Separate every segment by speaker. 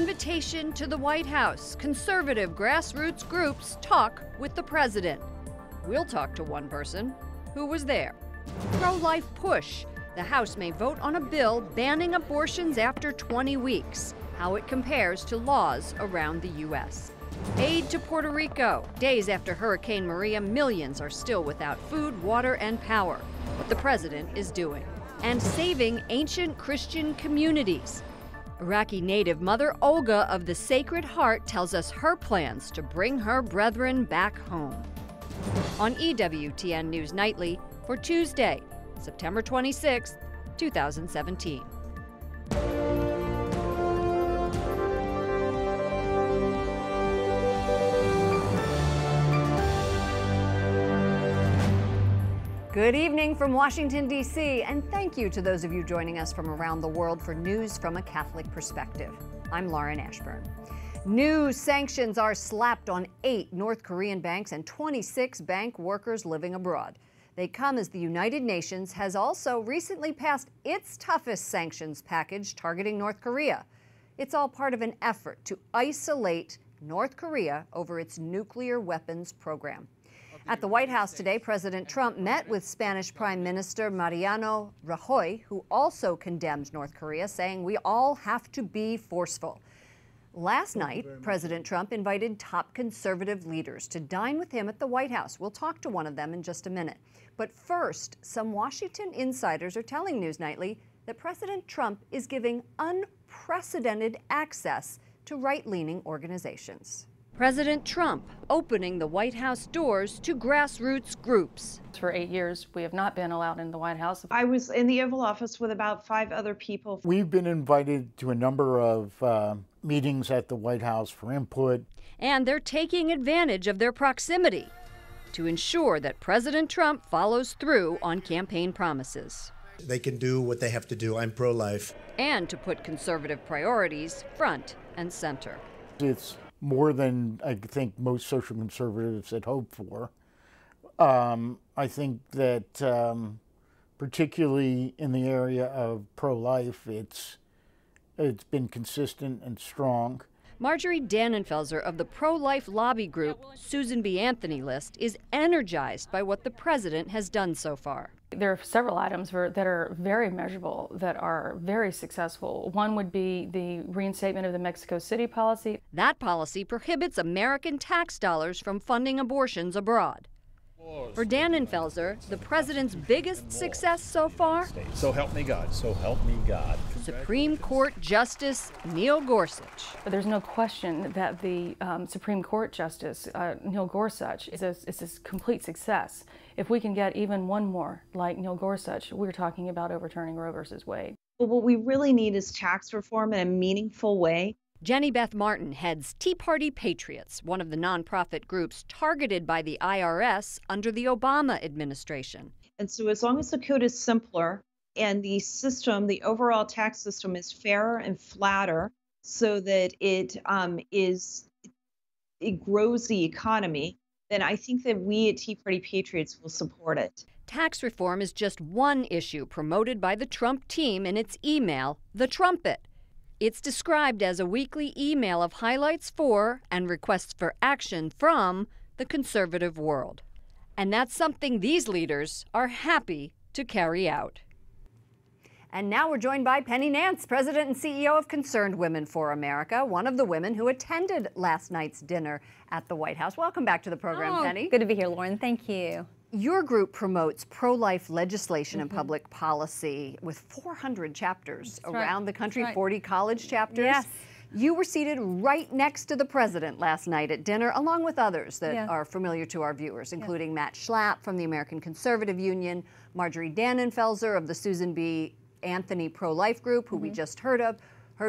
Speaker 1: invitation to the White House, conservative grassroots groups talk with the president. We'll talk to one person who was there. Pro-life push. The House may vote on a bill banning abortions after 20 weeks. How it compares to laws around the U.S. Aid to Puerto Rico. Days after Hurricane Maria, millions are still without food, water, and power. What the president is doing. And saving ancient Christian communities. Iraqi native Mother Olga of the Sacred Heart tells us her plans to bring her brethren back home. On EWTN News Nightly for Tuesday, September 26, 2017. Good evening from Washington, D.C., and thank you to those of you joining us from around the world for news from a Catholic perspective. I'm Lauren Ashburn. New sanctions are slapped on 8 North Korean banks and 26 bank workers living abroad. They come as the United Nations has also recently passed its toughest sanctions package targeting North Korea. It's all part of an effort to isolate North Korea over its nuclear weapons program. At the White House today, President Trump met with Spanish Prime Minister Mariano Rajoy, who also condemned North Korea, saying we all have to be forceful. Last night, President Trump invited top conservative leaders to dine with him at the White House. We'll talk to one of them in just a minute. But first, some Washington insiders are telling News Nightly that President Trump is giving unprecedented access to right-leaning organizations. President Trump opening the White House doors to grassroots groups.
Speaker 2: For 8 years, we have not been allowed in the White House.
Speaker 3: I was in the Oval Office with about 5 other people.
Speaker 4: We've been invited to a number of meetings at the White House for input.
Speaker 1: And they're taking advantage of their proximity to ensure that President Trump follows through on campaign promises.
Speaker 5: They can do what they have to do. I'm pro-life.
Speaker 1: And to put conservative priorities front and center.
Speaker 4: It's more than I think most social conservatives had hoped for. I think that particularly in the area of pro-life, it's been consistent and strong.
Speaker 1: Marjorie Dannenfelser of the pro-life lobby group Susan B. Anthony List is energized by what the president has done so far.
Speaker 2: There are several items that are very measurable, that are very successful. One would be the reinstatement of the Mexico City policy.
Speaker 1: That policy prohibits American tax dollars from funding abortions abroad. For Dannenfelser, the president's biggest success so far?
Speaker 6: So help me God. So help me God.
Speaker 1: Supreme Court Justice Neil Gorsuch.
Speaker 2: But there's no question that the Supreme Court Justice Neil Gorsuch is a complete success. If we can get even one more like Neil Gorsuch, we're talking about overturning Roe versus Wade.
Speaker 3: Well, what we really need is tax reform in a meaningful way.
Speaker 1: Jenny Beth Martin heads Tea Party Patriots, one of the nonprofit groups targeted by the IRS under the Obama administration.
Speaker 3: And so as long as the code is simpler and the system, the overall tax system is fairer and flatter so that it grows the economy, then I think that we at Tea Party Patriots will support it.
Speaker 1: Tax reform is just one issue promoted by the Trump team in its email, The Trumpet. It's described as a weekly email of highlights for and requests for action from the conservative world. And that's something these leaders are happy to carry out. And now we're joined by Penny Nance, President and CEO of Concerned Women for America, one of the women who attended last night's dinner at the White House. Welcome back to the program, Penny.
Speaker 7: Good to be here, Lauren. Thank you.
Speaker 1: Your group promotes pro-life legislation and public policy with 400 chapters around the country, 40 college chapters.
Speaker 7: Yes.
Speaker 1: You were seated right next to the president last night at dinner, along with others that are familiar to our viewers, including Matt Schlapp from the American Conservative Union, Marjorie Dannenfelser of the Susan B. Anthony Pro-Life Group, who we just heard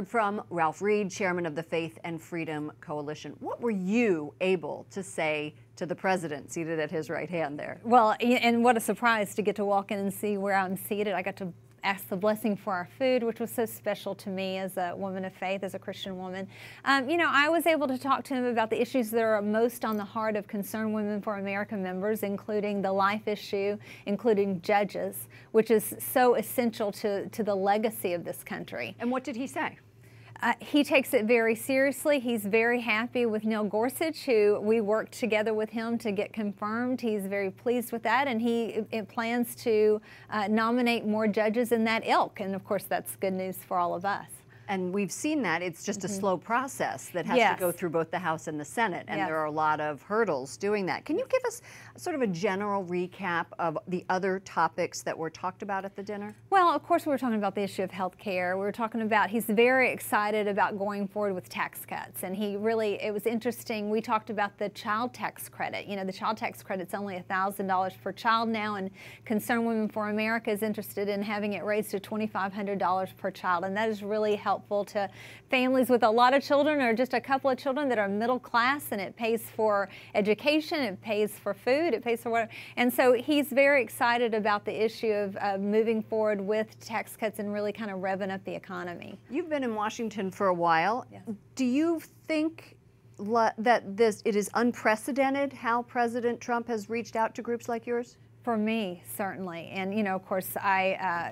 Speaker 1: from, Ralph Reed, chairman of the Faith and Freedom Coalition. What were you able to say to the president seated at his right hand there?
Speaker 7: Well, and what a surprise to get to walk in and see where I'm seated. I got to ask the blessing for our food, which was so special to me as a woman of faith, as a Christian woman. You know, I was able to talk to him about the issues that are most on the heart of Concerned Women for America members, including the life issue, including judges, which is so essential to the legacy of this country.
Speaker 1: And what did he say?
Speaker 7: He takes it very seriously. He's very happy with Neil Gorsuch, who we worked together with him to get confirmed. He's very pleased with that, and he plans to nominate more judges in that ilk. And of course, that's good news for all of us.
Speaker 1: And we've seen that it's just a slow process that has to go through both the House and the Senate, and there are a lot of hurdles doing that. Can you give us sort of a general recap of the other topics that were talked about at the dinner?
Speaker 7: Well, of course, we were talking about the issue of health care. We were talking about, he's very excited about going forward with tax cuts, and he really, it was interesting, we talked about the child tax credit. You know, the child tax credit's only $1,000 per child now, and Concerned Women for America is interested in having it raised to $2,500 per child, and that is really helpful to families with a lot of children or just a couple of children that are middle class, and it pays for education, it pays for food, it pays for whatever. And so he's very excited about the issue of moving forward with tax cuts and really kind of revving up the economy.
Speaker 1: You've been in Washington for a while. Yes. Do you think that it is unprecedented how President Trump has reached out to groups like yours?
Speaker 7: For me, certainly. And, you know, of course,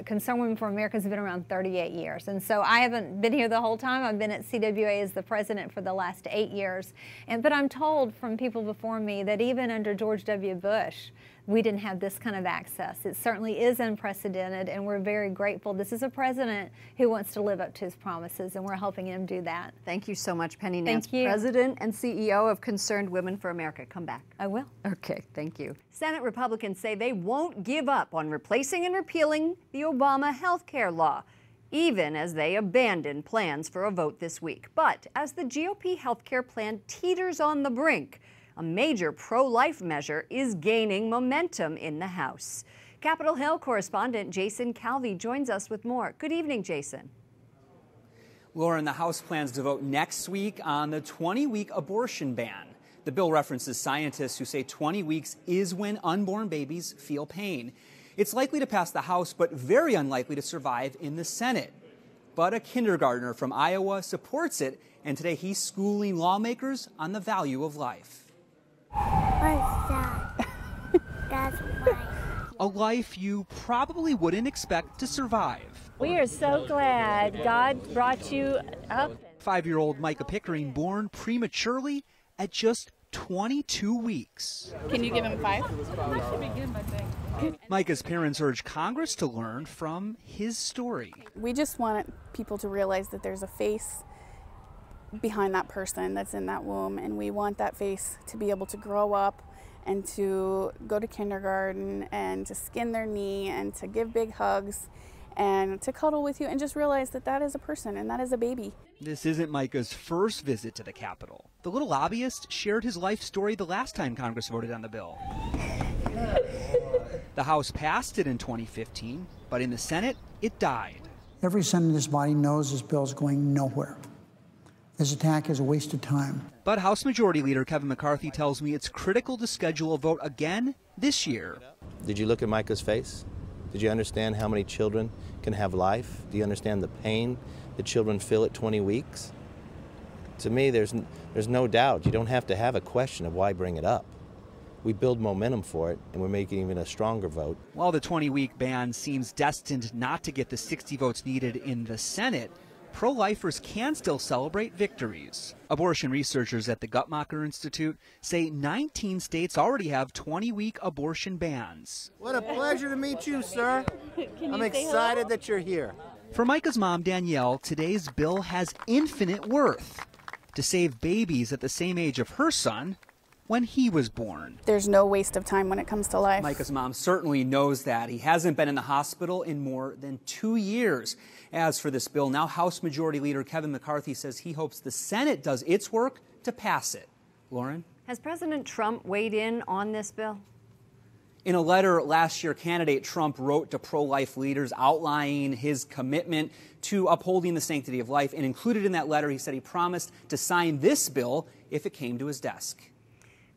Speaker 7: Concerned Women for America has been around 38 years. And so I haven't been here the whole time. I've been at CWA as the president for the last 8 years. But I'm told from people before me that even under George W. Bush, we didn't have this kind of access. It certainly is unprecedented, and we're very grateful. This is a president who wants to live up to his promises, and we're helping him do that.
Speaker 1: Thank you so much, Penny Nance,
Speaker 7: Thank you.
Speaker 1: President and CEO of Concerned Women for America. Come back.
Speaker 7: I will.
Speaker 1: Okay, thank you. Senate Republicans say they won't give up on replacing and repealing the Obama health care law, even as they abandon plans for a vote this week. But as the GOP health care plan teeters on the brink, a major pro-life measure is gaining momentum in the House. Capitol Hill correspondent Jason Calvi joins us with more. Good evening, Jason.
Speaker 8: Lauren, the House plans to vote next week on the 20-week abortion ban. The bill references scientists who say 20 weeks is when unborn babies feel pain. It's likely to pass the House, but very unlikely to survive in the Senate. But a kindergartner from Iowa supports it, and today he's schooling lawmakers on the value of life.
Speaker 9: What's that? That's life.
Speaker 8: A life you probably wouldn't expect to survive.
Speaker 10: We are so glad God brought you up.
Speaker 8: 5-year-old Micah Pickering born prematurely at just 22 weeks.
Speaker 11: Can you give him 5?
Speaker 8: That should be good, I think. Micah's parents urge Congress to learn from his story.
Speaker 11: We just want people to realize that there's a face behind that person that's in that womb, and we want that face to be able to grow up and to go to kindergarten and to skin their knee and to give big hugs and to cuddle with you and just realize that that is a person and that is a baby.
Speaker 8: This isn't Micah's first visit to the Capitol. The little lobbyist shared his life story the last time Congress voted on the bill. The House passed it in 2015, but in the Senate, it died.
Speaker 12: Every Senate in this body knows this bill is going nowhere. This attack is a waste of time.
Speaker 8: But House Majority Leader Kevin McCarthy tells me it's critical to schedule a vote again this year.
Speaker 13: Did you look at Micah's face? Did you understand how many children can have life? Do you understand the pain that children feel at 20 weeks? To me, there's no doubt. You don't have to have a question of why bring it up. We build momentum for it, and we're making even a stronger vote.
Speaker 8: While the 20-week ban seems destined not to get the 60 votes needed in the Senate, pro-lifers can still celebrate victories. Abortion researchers at the Guttmacher Institute say 19 states already have 20-week abortion bans.
Speaker 14: What a pleasure to meet you, sir. I'm excited that you're here.
Speaker 8: For Micah's mom, Danielle, today's bill has infinite worth: to save babies at the same age of her son when he was born.
Speaker 11: There's no waste of time when it comes to life.
Speaker 8: Micah's mom certainly knows that. He hasn't been in the hospital in more than 2 years. As for this bill, now House Majority Leader Kevin McCarthy says he hopes the Senate does its work to pass it. Lauren?
Speaker 1: Has President Trump weighed in on this bill?
Speaker 8: In a letter last year, candidate Trump wrote to pro-life leaders outlining his commitment to upholding the sanctity of life. And included in that letter, he said he promised to sign this bill if it came to his desk.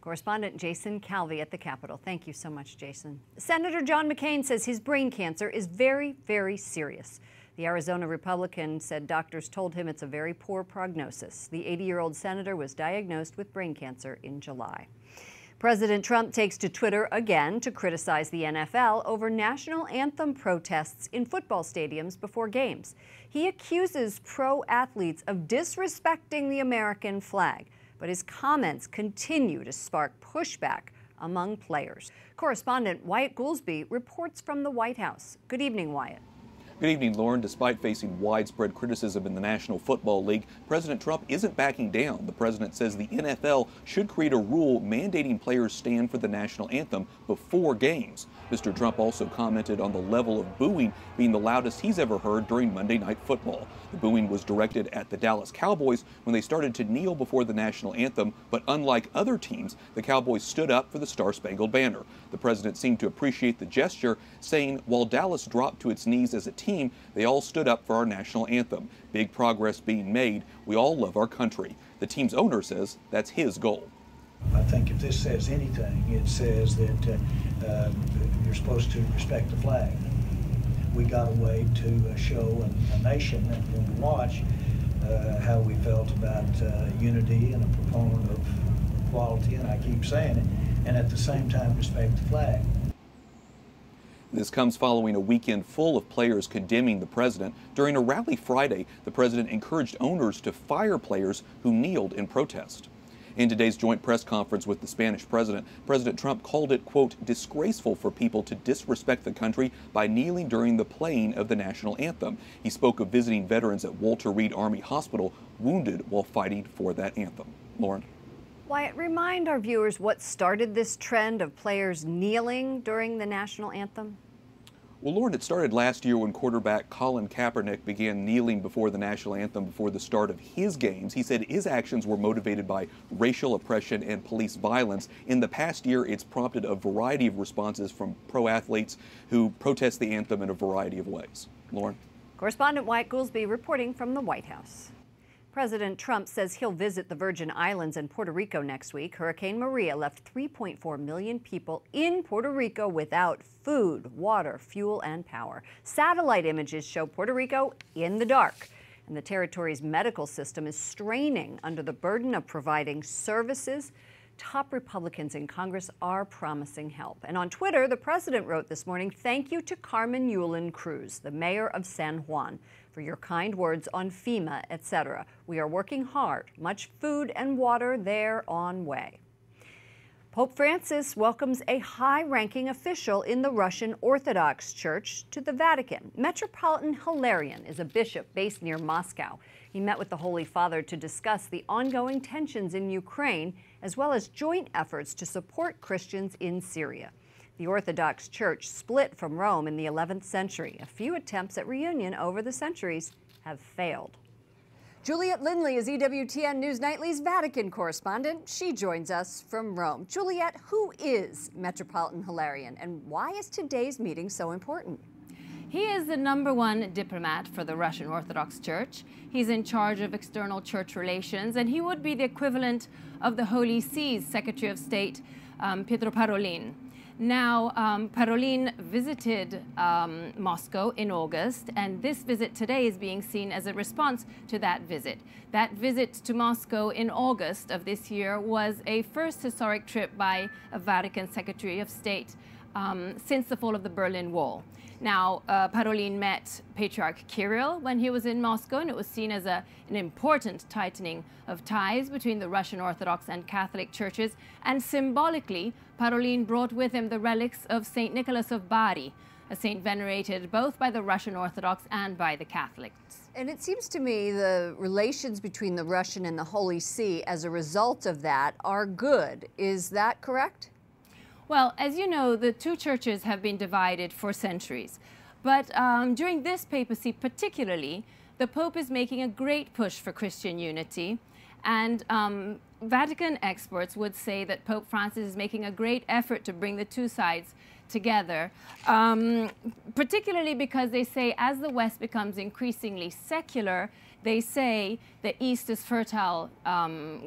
Speaker 1: Correspondent Jason Calvi at the Capitol. Thank you so much, Jason. Senator John McCain says his brain cancer is very, very serious. The Arizona Republican said doctors told him it's a very poor prognosis. The 80-year-old senator was diagnosed with brain cancer in July. President Trump takes to Twitter again to criticize the NFL over national anthem protests in football stadiums before games. He accuses pro athletes of disrespecting the American flag, but his comments continue to spark pushback among players. Correspondent Wyatt Goolsby reports from the White House. Good evening, Wyatt.
Speaker 15: Good evening, Lauren. Despite facing widespread criticism in the National Football League, President Trump isn't backing down. The president says the NFL should create a rule mandating players stand for the national anthem before games. Mr. Trump also commented on the level of booing being the loudest he's ever heard during Monday Night Football. The booing was directed at the Dallas Cowboys when they started to kneel before the national anthem, but unlike other teams, the Cowboys stood up for the Star-Spangled Banner. The president seemed to appreciate the gesture, saying while Dallas dropped to its knees as a team, they all stood up for our national anthem. Big progress being made. We all love our country. The team's owner says that's his goal.
Speaker 16: I think if this says anything, it says that you're supposed to respect the flag. We got a way to show a nation and to watch how we felt about unity and a proponent of equality, and I keep saying it, and at the same time respect the flag.
Speaker 15: This comes following a weekend full of players condemning the president. During a rally Friday, the president encouraged owners to fire players who kneeled in protest. In today's joint press conference with the Spanish president, President Trump called it, quote, disgraceful for people to disrespect the country by kneeling during the playing of the national anthem. He spoke of visiting veterans at Walter Reed Army Hospital wounded while fighting for that anthem. Lauren.
Speaker 1: Wyatt, remind our viewers what started this trend of players kneeling during the national anthem.
Speaker 15: Well, Lauren, it started last year when quarterback Colin Kaepernick began kneeling before the national anthem before the start of his games. He said his actions were motivated by racial oppression and police violence. In the past year, it's prompted a variety of responses from pro athletes who protest the anthem in a variety of ways. Lauren.
Speaker 1: Correspondent Wyatt Goolsby reporting from the White House. President Trump says he'll visit the Virgin Islands and Puerto Rico next week. Hurricane Maria left 3.4 million people in Puerto Rico without food, water, fuel, and power. Satellite images show Puerto Rico in the dark, and the territory's medical system is straining under the burden of providing services. Top Republicans in Congress are promising help. And on Twitter, the president wrote this morning, "Thank you to Carmen Yulin Cruz, the mayor of San Juan, for your kind words on FEMA, etc. We are working hard. Much food and water there on way." Pope Francis welcomes a high-ranking official in the Russian Orthodox Church to the Vatican. Metropolitan Hilarion is a bishop based near Moscow. He met with the Holy Father to discuss the ongoing tensions in Ukraine, as well as joint efforts to support Christians in Syria. The Orthodox Church split from Rome in the 11th century. A few attempts at reunion over the centuries have failed. Juliet Lindley is EWTN News Nightly's Vatican correspondent. She joins us from Rome. Juliet, who is Metropolitan Hilarion, and why is today's meeting so important?
Speaker 17: He is the #1 diplomat for the Russian Orthodox Church. He's in charge of external church relations, and he would be the equivalent of the Holy See's Secretary of State, Pietro Parolin. Now, Parolin visited Moscow in August, and this visit today is being seen as a response to that visit. That visit to Moscow in August of this year was a first historic trip by a Vatican Secretary of State since the fall of the Berlin Wall. Now, Parolin met Patriarch Kirill when he was in Moscow, and it was seen as an important tightening of ties between the Russian Orthodox and Catholic churches. And symbolically, Parolin brought with him the relics of St. Nicholas of Bari, a saint venerated both by the Russian Orthodox and by the Catholics.
Speaker 1: And it seems to me the relations between the Russian and the Holy See as a result of that are good. Is that correct?
Speaker 17: Well, as you know, the two churches have been divided for centuries. But during this papacy particularly, the Pope is making a great push for Christian unity. And Vatican experts would say that Pope Francis is making a great effort to bring the two sides together, particularly because they say as the West becomes increasingly secular, they say the East is fertile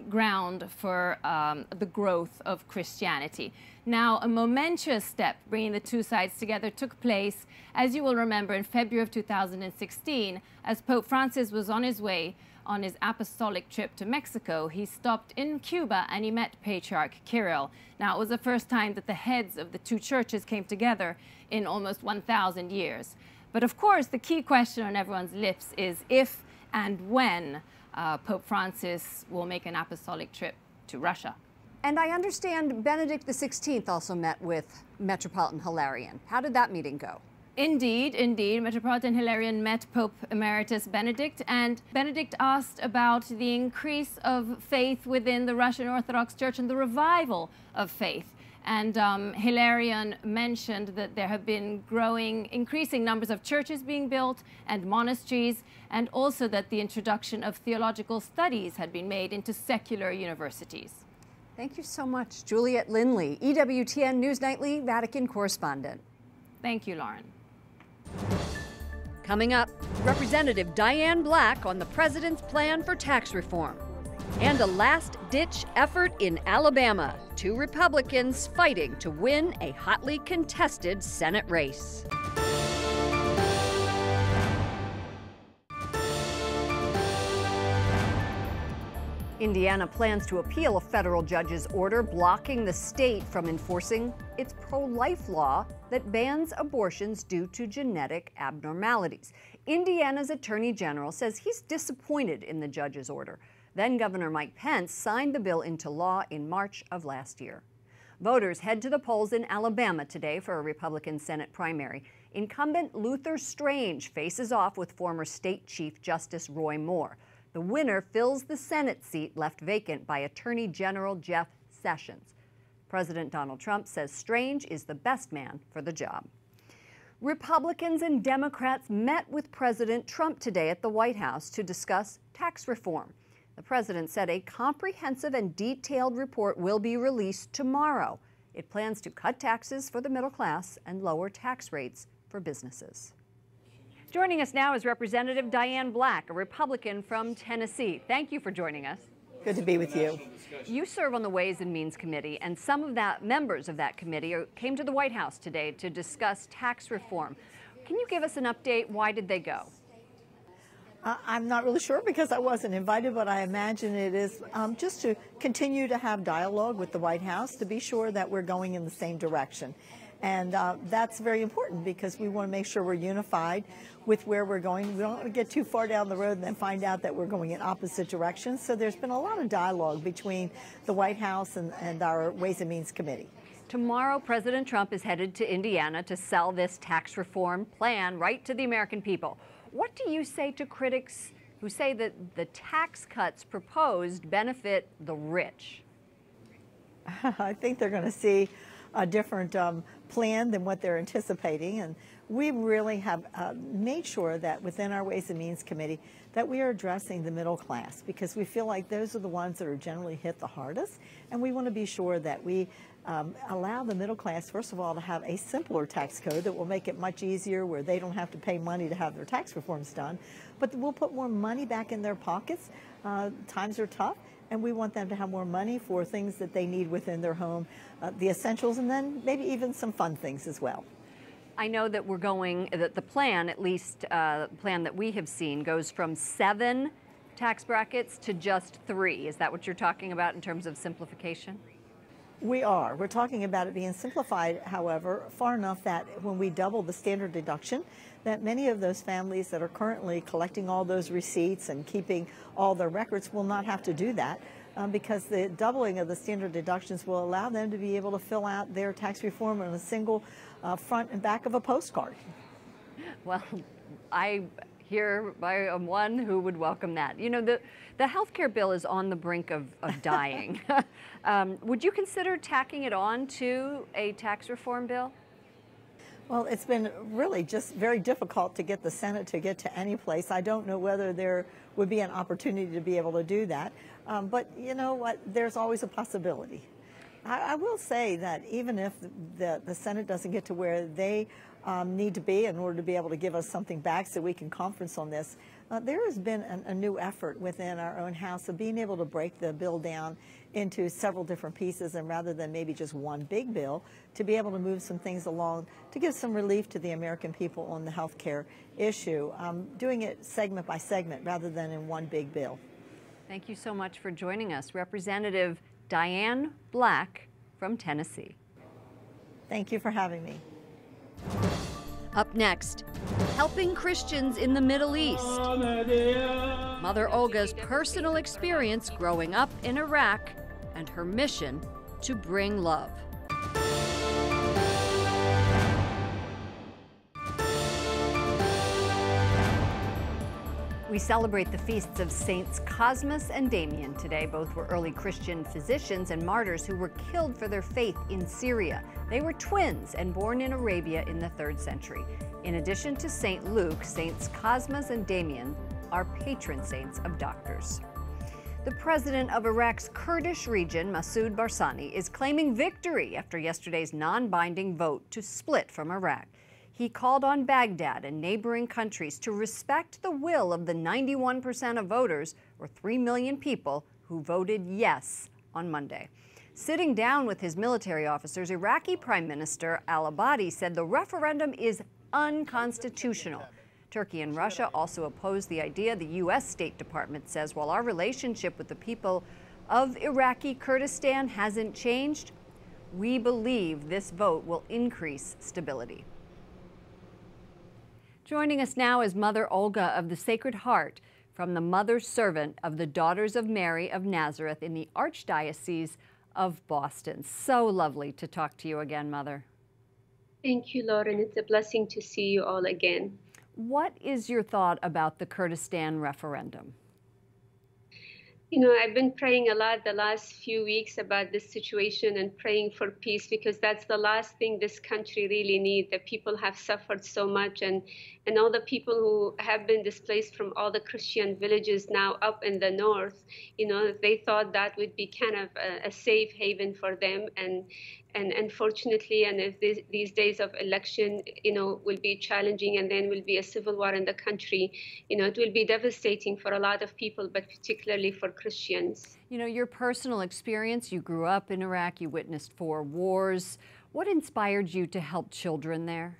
Speaker 17: ground for the growth of Christianity. Now, a momentous step bringing the two sides together took place, as you will remember, in February of 2016, as Pope Francis was on his way on his apostolic trip to Mexico, he stopped in Cuba and he met Patriarch Kirill. Now, it was the first time that the heads of the two churches came together in almost 1,000 years. But of course, the key question on everyone's lips is if and when Pope Francis will make an apostolic trip to Russia.
Speaker 1: And I understand Benedict XVI also met with Metropolitan Hilarion. How did that meeting go?
Speaker 17: Indeed. Metropolitan Hilarion met Pope Emeritus Benedict, and Benedict asked about the increase of faith within the Russian Orthodox Church and the revival of faith. And Hilarion mentioned that there have been increasing numbers of churches being built and monasteries, and also that the introduction of theological studies had been made into secular universities.
Speaker 1: Thank you so much, Juliet Lindley, EWTN News Nightly Vatican correspondent.
Speaker 17: Thank you, Lauren.
Speaker 1: Coming up, Representative Diane Black on the president's plan for tax reform. And a last-ditch effort in Alabama. 2 Republicans fighting to win a hotly contested Senate race. Indiana plans to appeal a federal judge's order blocking the state from enforcing its pro-life law that bans abortions due to genetic abnormalities. Indiana's Attorney General says he's disappointed in the judge's order. Then Governor Mike Pence signed the bill into law in March of last year. Voters head to the polls in Alabama today for a Republican Senate primary. Incumbent Luther Strange faces off with former State Chief Justice Roy Moore. The winner fills the Senate seat left vacant by Attorney General Jeff Sessions. President Donald Trump says Strange is the best man for the job. Republicans and Democrats met with President Trump today at the White House to discuss tax reform. The president said a comprehensive and detailed report will be released tomorrow. It plans to cut taxes for the middle class and lower tax rates for businesses. Joining us now is Representative Diane Black, a Republican from Tennessee. Thank you for joining us.
Speaker 18: Good to be with you.
Speaker 1: You serve on the Ways and Means Committee, and some of that members of that committee came to the White House today to discuss tax reform. Can you give us an update? Why did they go?
Speaker 18: I'm not really sure because I wasn't invited, but I imagine it is just to continue to have dialogue with the White House to be sure that we're going in the same direction. And that's very important because we want to make sure we're unified with where we're going. We don't want to get too far down the road and then find out that we're going in opposite directions. So there's been a lot of dialogue between the White House and our Ways and Means Committee.
Speaker 1: Tomorrow, President Trump is headed to Indiana to sell this tax reform plan right to the American people. What do you say to critics who say that the tax cuts proposed benefit the rich?
Speaker 18: I think they're going to see a different plan than what they're anticipating, and we really have made sure that within our Ways and Means Committee that we are addressing the middle class because we feel like those are the ones that are generally hit the hardest, and we want to be sure that we allow the middle class, first of all, to have a simpler tax code that will make it much easier where they don't have to pay money to have their tax reforms done, but we'll put more money back in their pockets. Times are tough, and we want them to have more money for things that they need within their home, the essentials, and then maybe even some fun things as well.
Speaker 1: I know that we're going, that the plan, at least plan that we have seen, goes from 7 tax brackets to just 3. Is that what you're talking about in terms of simplification?
Speaker 18: We are. We're talking about it being simplified, however, far enough that when we double the standard deduction, that many of those families that are currently collecting all those receipts and keeping all their records will not have to do that because the doubling of the standard deductions will allow them to be able to fill out their tax reform on a single front and back of a postcard.
Speaker 1: Well, I am one who would welcome that. You know, the health care bill is on the brink of dying. Would you consider tacking it on to a tax reform bill?
Speaker 18: Well, it's been really just very difficult to get the Senate to get to any place. I don't know whether there would be an opportunity to be able to do that. But you know what? There's always a possibility. I will say that even if the Senate doesn't get to where they need to be in order to be able to give us something back so we can conference on this, there has been a new effort within our own house of being able to break the bill down into several different pieces, and rather than maybe just one big bill, to be able to move some things along to give some relief to the American people on the health care issue, doing it segment by segment rather than in one big bill.
Speaker 1: Thank you so much for joining us, Representative Diane Black from Tennessee.
Speaker 18: Thank you for having me.
Speaker 1: Up next, helping Christians in the Middle East. Mother Olga's personal experience growing up in Iraq and her mission to bring love. We celebrate the feasts of Saints Cosmas and Damian today. Both were early Christian physicians and martyrs who were killed for their faith in Syria. They were twins and born in Arabia in the 3rd century. In addition to St. Luke, Saints Cosmas and Damian are patron saints of doctors. The president of Iraq's Kurdish region, Masoud Barzani, is claiming victory after yesterday's non-binding vote to split from Iraq. He called on Baghdad and neighboring countries to respect the will of the 91% of voters, or 3 million people, who voted yes on Monday. Sitting down with his military officers, Iraqi Prime Minister al-Abadi said the referendum is unconstitutional. Turkey and Russia also opposed the idea. The U.S. State Department says while our relationship with the people of Iraqi Kurdistan hasn't changed, we believe this vote will increase stability. Joining us now is Mother Olga of the Sacred Heart from the Mother Servant of the Daughters of Mary of Nazareth in the Archdiocese of Boston. So lovely to talk to you again, Mother.
Speaker 19: Thank you, Lauren. It's a blessing to see you all again.
Speaker 1: What is your thought about the Kurdistan referendum?
Speaker 19: You know, I've been praying a lot the last few weeks about this situation and praying for peace, because that's the last thing this country really needs. The people have suffered so much, and all the people who have been displaced from all the Christian villages now up in the north, you know, they thought that would be kind of a safe haven for them. And unfortunately, and if these days of election, you know, will be challenging, and then will be a civil war in the country, you know, it will be devastating for a lot of people, but particularly for Christians.
Speaker 1: You know, your personal experience, you grew up in Iraq, you witnessed 4 wars. What inspired you to help children there?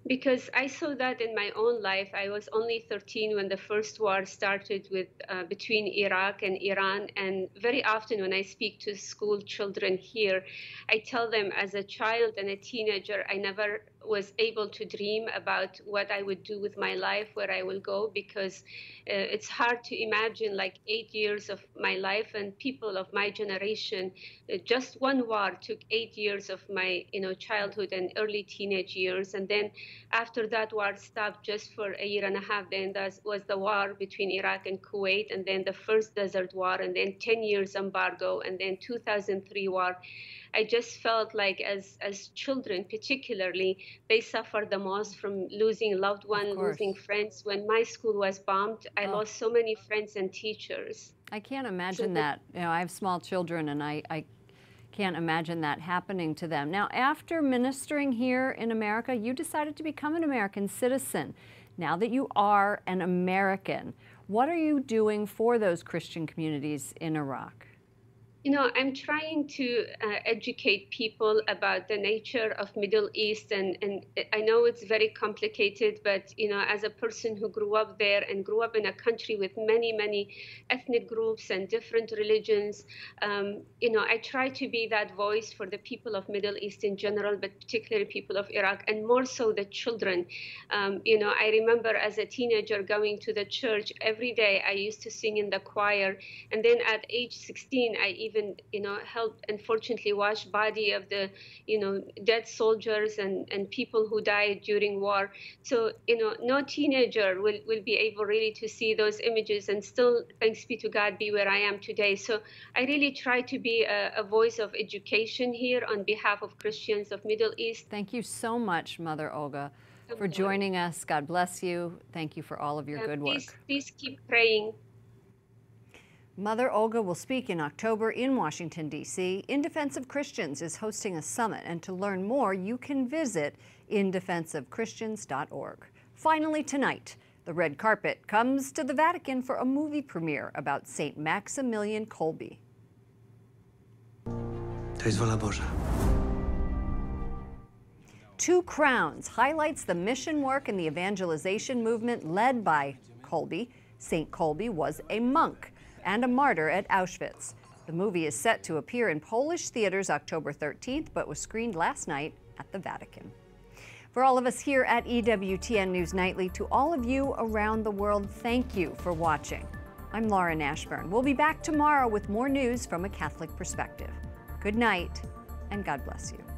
Speaker 19: Because I saw that in my own life. I was only 13 when the first war started with between Iraq and Iran. And very often when I speak to school children here, I tell them as a child and a teenager, I never was able to dream about what I would do with my life, where I will go, because it's hard to imagine like 8 years of my life and people of my generation. Just one war took 8 years of my, you know, childhood and early teenage years. And then after that war stopped just for a year and a half, then that was the war between Iraq and Kuwait, and then the first Desert War, and then 10 years embargo, and then 2003 war. I just felt like as children particularly, they suffered the most from losing loved ones, losing friends. When my school was bombed, I lost so many friends and teachers.
Speaker 1: I can't imagine that. You know, I have small children, and I can't imagine that happening to them. Now, after ministering here in America, you decided to become an American citizen. Now that you are an American, what are you doing for those Christian communities in Iraq?
Speaker 19: You know, I'm trying to educate people about the nature of Middle East, and I know it's very complicated, but, you know, as a person who grew up there and grew up in a country with many, many ethnic groups and different religions, you know, I try to be that voice for the people of Middle East in general, but particularly people of Iraq, and more so the children. You know, I remember as a teenager going to the church every day. I used to sing in the choir, and then at age 16, I even, you know, helped, unfortunately, wash body of the, you know, dead soldiers and people who died during war. So, you know, no teenager will be able really to see those images and still, thanks be to God, be where I am today. So I really try to be a voice of education here on behalf of Christians of Middle East.
Speaker 1: Thank you so much, Mother Olga, for joining us. God bless you. Thank you for all of your good work.
Speaker 19: Please keep praying.
Speaker 1: Mother Olga will speak in October in Washington, D.C. In Defense of Christians is hosting a summit, and to learn more, you can visit indefenseofchristians.org. Finally tonight, The red carpet comes to the Vatican for a movie premiere about St. Maximilian Kolbe.
Speaker 20: To jest wola Boża.
Speaker 1: Two Crowns highlights the mission work and the evangelization movement led by Kolbe. St. Kolbe was a monk and a martyr at Auschwitz. The movie is set to appear in Polish theaters October 13th, but was screened last night at the Vatican. For all of us here at EWTN News Nightly, to all of you around the world, thank you for watching. I'm Lauren Ashburn. We'll be back tomorrow with more news from a Catholic perspective. Good night, and God bless you.